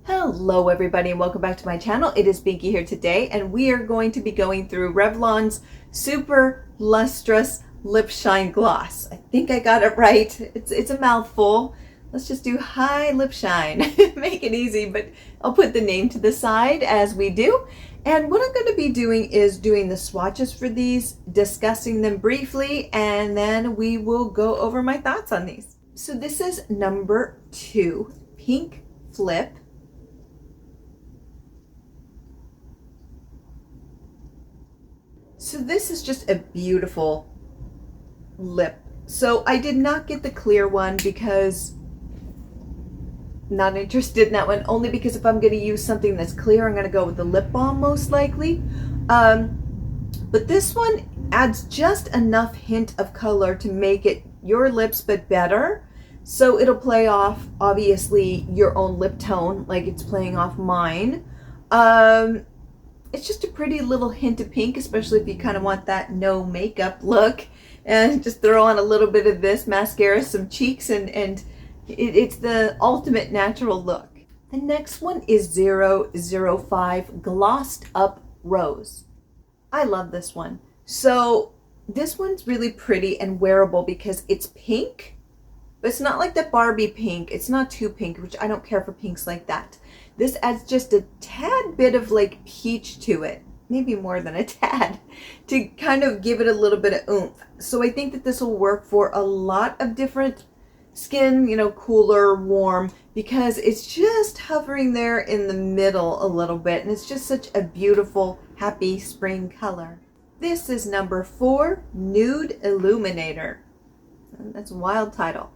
Hello everybody and welcome back to my channel. It is Binky here today and we are going to be going through Revlon's Super Lustrous Lip Shine Gloss. I think I got it right. It's a mouthful. Let's just do High Lip Shine. Make it easy, but I'll put the name to the side as we do. And what I'm going to be doing is doing the swatches for these, discussing them briefly, and then we will go over my thoughts on these. So this is number 2, Pink Flip. So this is just a beautiful lip. So I did not get the clear one because not interested in that one, only because if I'm going to use something that's clear, I'm going to go with the lip balm most likely. But this one adds just enough hint of color to make it your lips but better. So it'll play off obviously your own lip tone like it's playing off mine. It's just a pretty little hint of pink, especially if you kind of want that no makeup look, and just throw on a little bit of this mascara, some cheeks, and it's the ultimate natural look. The next one is 005 Glossed Up Rose. I love this one. So this one's really pretty and wearable because it's pink, but it's not like the Barbie pink. It's not too pink, which I don't care for pinks like that. This adds just a tad bit of like peach to it, maybe more than a tad, to kind of give it a little bit of oomph. So I think that this will work for a lot of different skin, cooler, warm, because it's just hovering there in the middle a little bit, and it's just such a beautiful, happy spring color. This is number 4, Nude Illuminator. That's a wild title.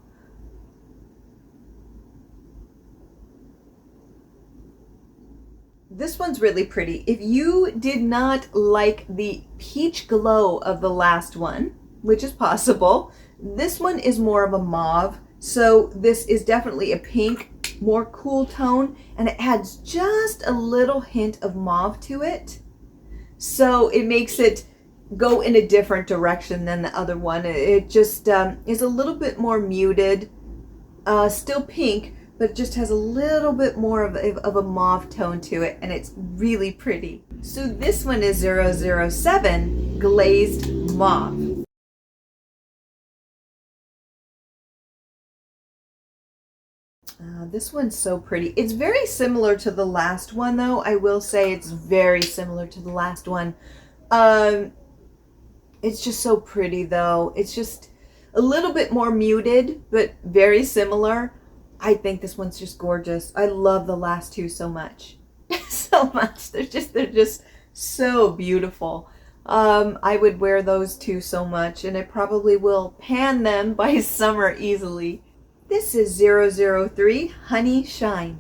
This one's really pretty. If you did not like the peach glow of the last one, which is possible, this one is more of a mauve. So this is definitely a pink, more cool tone, and it adds just a little hint of mauve to it. So it makes it go in a different direction than the other one. It just is a little bit more muted, still pink, but it just has a little bit more of a mauve tone to it, and it's really pretty. So this one is 007 Glazed Mauve. This one's so pretty. It's very similar to the last one, though. I will say it's very similar to the last one. It's just so pretty, though. It's just a little bit more muted, but very similar. I think this one's just gorgeous. I love the last two so much. So much. They're just so beautiful. I would wear those two so much, and I probably will pan them by summer easily. This is 003 Honey Shine.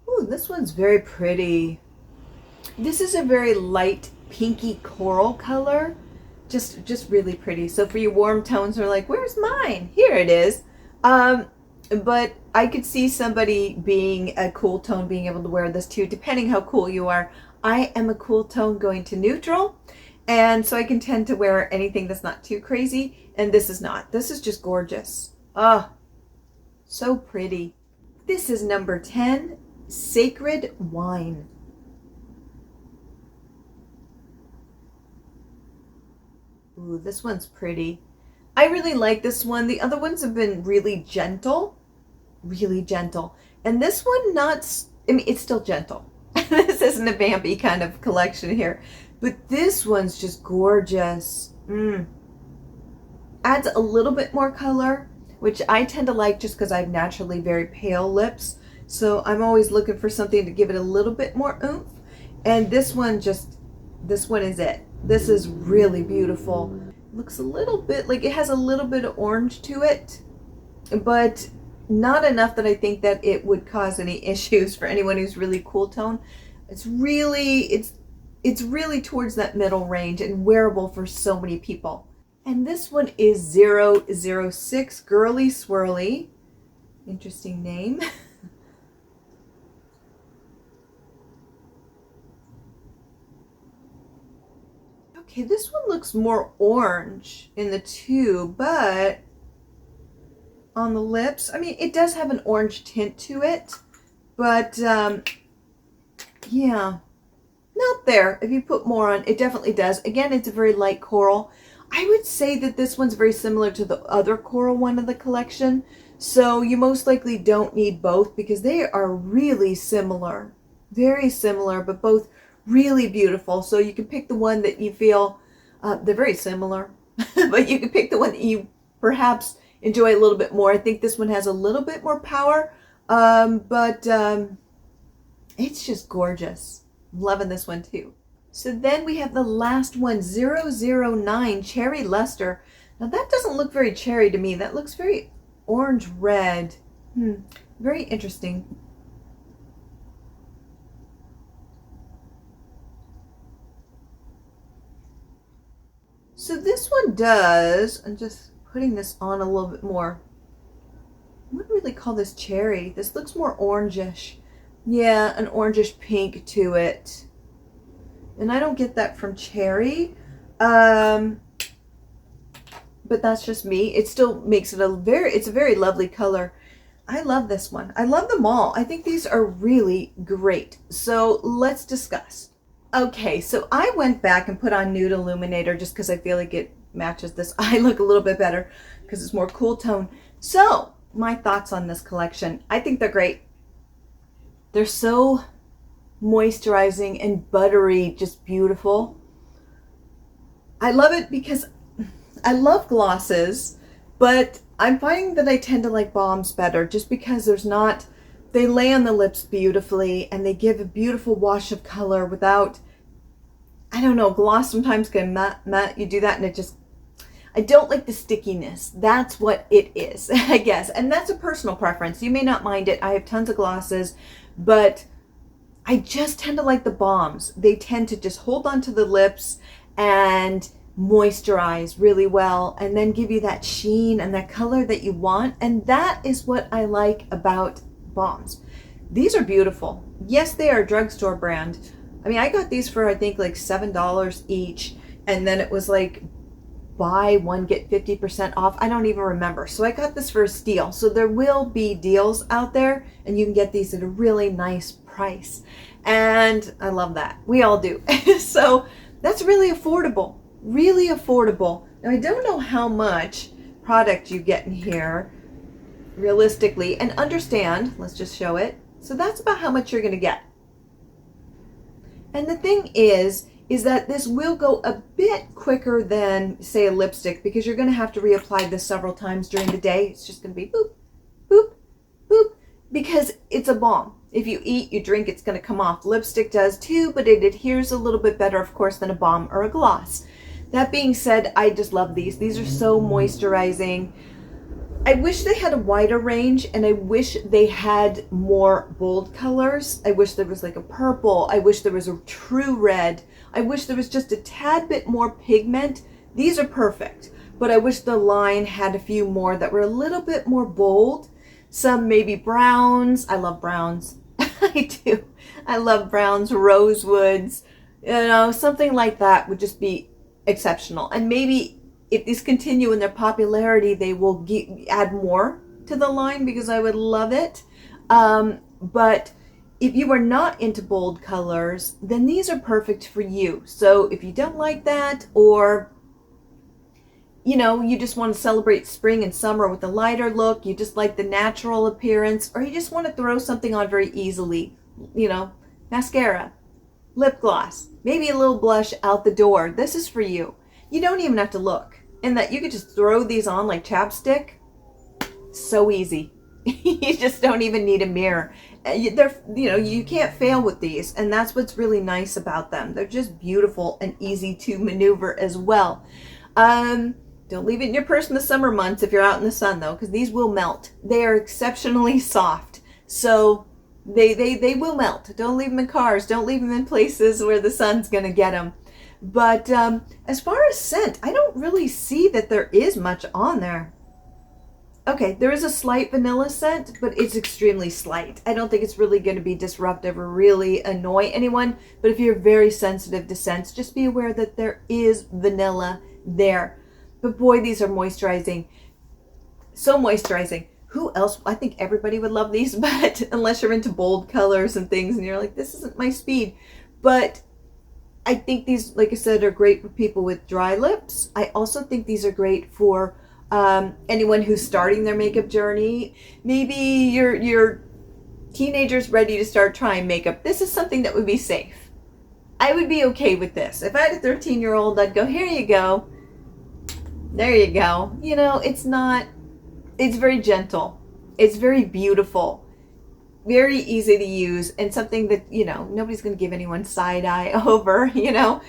Ooh, this one's very pretty. This is a very light pinky coral color. Just really pretty. So for you warm tones are like, where's mine? Here it is. But I could see somebody being a cool tone being able to wear this too, depending how cool you are. I am a cool tone going to neutral, and so I can tend to wear anything that's not too crazy, and this is not. This is just gorgeous. Oh, so pretty. This is number 10, Sacred Wine. Ooh, this one's pretty. I really like this one. The other ones have been really gentle. Really gentle. And this one it's still gentle. This isn't a Bambi kind of collection here. But this one's just gorgeous. Adds a little bit more color, which I tend to like just because I have naturally very pale lips. So I'm always looking for something to give it a little bit more oomph. And this one is it. This is really beautiful. Looks a little bit like it has a little bit of orange to it, but not enough that I think that it would cause any issues for anyone who's really cool tone. It's really towards that middle range and wearable for so many people. And this one is 006 Girly Swirly. Interesting name. Okay, this one looks more orange in the tube, but on the lips, I mean, it does have an orange tint to it, but yeah, not there. If you put more on, it definitely does. Again, it's a very light coral. I would say that this one's very similar to the other coral one of the collection, so you most likely don't need both because they are really similar, very similar, but both really beautiful. So you can pick the one that you feel, they're very similar, but you can pick the one that you perhaps enjoy a little bit more. I think this one has a little bit more power, but it's just gorgeous. I'm loving this one too. So then we have the last one, 009 Cherry Luster. Now that doesn't look very cherry to me. That looks very orange red. Very interesting. So this one does, I'm just putting this on a little bit more. I wouldn't really call this cherry. This looks more orangish. Yeah, an orangish pink to it. And I don't get that from cherry. But that's just me. It still makes it it's a very lovely color. I love this one. I love them all. I think these are really great. So let's discuss. Okay, so I went back and put on Nude Illuminator just because I feel like it matches this eye look a little bit better because it's more cool tone. So my thoughts on this collection. I think they're great. They're so moisturizing and buttery, just beautiful. I love it because I love glosses, but I'm finding that I tend to like balms better just because they lay on the lips beautifully and they give a beautiful wash of color without, I don't know, gloss sometimes can matte, you do that and it just, I don't like the stickiness. That's what it is, I guess. And that's a personal preference. You may not mind it. I have tons of glosses, but I just tend to like the balms. They tend to just hold onto the lips and moisturize really well and then give you that sheen and that color that you want. And that is what I like about balms. These are beautiful. Yes, they are a drugstore brand. I mean, I got these for I think like $7 each, and then it was like buy one get 50% off. I don't even remember. So I got this for a steal. So there will be deals out there and you can get these at a really nice price. And I love that. We all do. So that's really affordable. Really affordable. Now I don't know how much product you get in here realistically, and understand, let's just show it. So that's about how much you're going to get. And the thing is that this will go a bit quicker than, say, a lipstick because you're going to have to reapply this several times during the day. It's just going to be boop, boop, boop, because it's a balm. If you eat, you drink, it's going to come off. Lipstick does too, but it adheres a little bit better, of course, than a balm or a gloss. That being said, I just love these. These are so moisturizing. I wish they had a wider range, and I wish they had more bold colors. I wish there was like a purple. I wish there was a true red. I wish there was just a tad bit more pigment. These are perfect, but I wish the line had a few more that were a little bit more bold. Some maybe browns. I love browns. I do. I love browns, rosewoods, something like that would just be exceptional. And maybe if these continue in their popularity, they will add more to the line because I would love it. But if you are not into bold colors, then these are perfect for you. So if you don't like that, or you just want to celebrate spring and summer with a lighter look, you just like the natural appearance, or you just want to throw something on very easily, mascara, lip gloss, maybe a little blush out the door, this is for you. You don't even have to look. And that you could just throw these on like chapstick. So easy. You just don't even need a mirror. You can't fail with these, and that's what's really nice about them. They're just beautiful and easy to maneuver as well. Don't leave it in your purse in the summer months if you're out in the sun though, because these will melt. They are exceptionally soft, so they will melt. Don't leave them in cars. Don't leave them in places where the sun's gonna get them. But as far as scent, I don't really see that there is much on there. Okay, there is a slight vanilla scent, but it's extremely slight. I don't think it's really going to be disruptive or really annoy anyone, but if you're very sensitive to scents, just be aware that there is vanilla there. But boy, these are moisturizing. So moisturizing. Who else? I think everybody would love these, but unless you're into bold colors and things and you're like, this isn't my speed. But I think these, like I said, are great for people with dry lips. I also think these are great for anyone who's starting their makeup journey. Maybe your teenager's ready to start trying makeup. This is something that would be safe. I would be okay with this. If I had a 13-year-old, I'd go, here you go. There you go. You know, it's very gentle. It's very beautiful. Very easy to use, and something that, you know, nobody's going to give anyone side eye over, you know.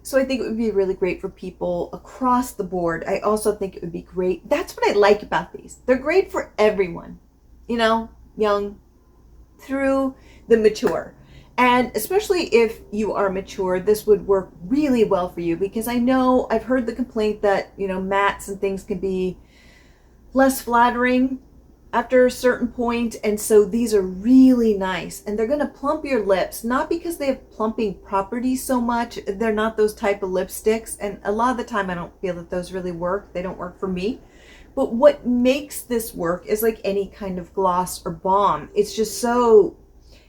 So I think it would be really great for people across the board. I also think it would be great. That's what I like about these. They're great for everyone, you know, young through the mature. And especially if you are mature, this would work really well for you, because I know I've heard the complaint that, you know, mattes and things can be less flattering after a certain point, and so these are really nice, and they're going to plump your lips, not because they have plumping properties so much. They're not those type of lipsticks, and a lot of the time I don't feel that those really work. They don't work for me. But what makes this work is like any kind of gloss or balm. It's just so,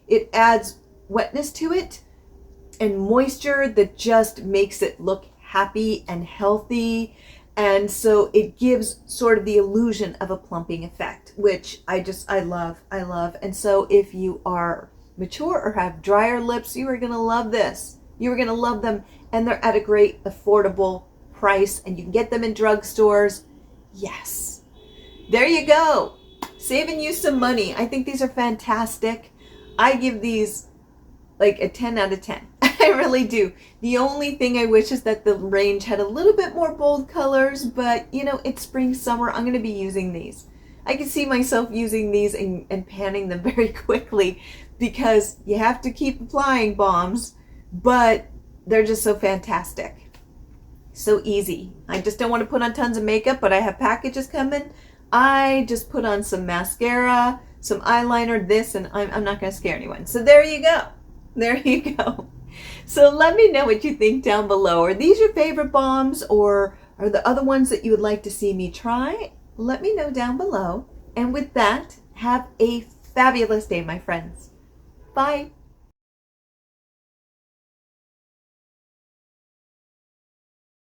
it adds wetness to it and moisture that just makes it look happy and healthy. And so it gives sort of the illusion of a plumping effect, which I love. And so if you are mature or have drier lips, you are going to love this. You are going to love them. And they're at a great affordable price, and you can get them in drugstores. Yes. There you go. Saving you some money. I think these are fantastic. I give these like a 10 out of 10. I really do. The only thing I wish is that the range had a little bit more bold colors, but you know, it's spring, summer. I'm going to be using these. I can see myself using these and panning them very quickly, because you have to keep applying balms, but they're just so fantastic. So easy. I just don't want to put on tons of makeup, but I have packages coming. I just put on some mascara, some eyeliner, this, and I'm not going to scare anyone. So there you go. There you go. So let me know what you think down below. Are these your favorite balms, or are the other ones that you would like to see me try? Let me know down below. And with that, have a fabulous day, my friends. Bye.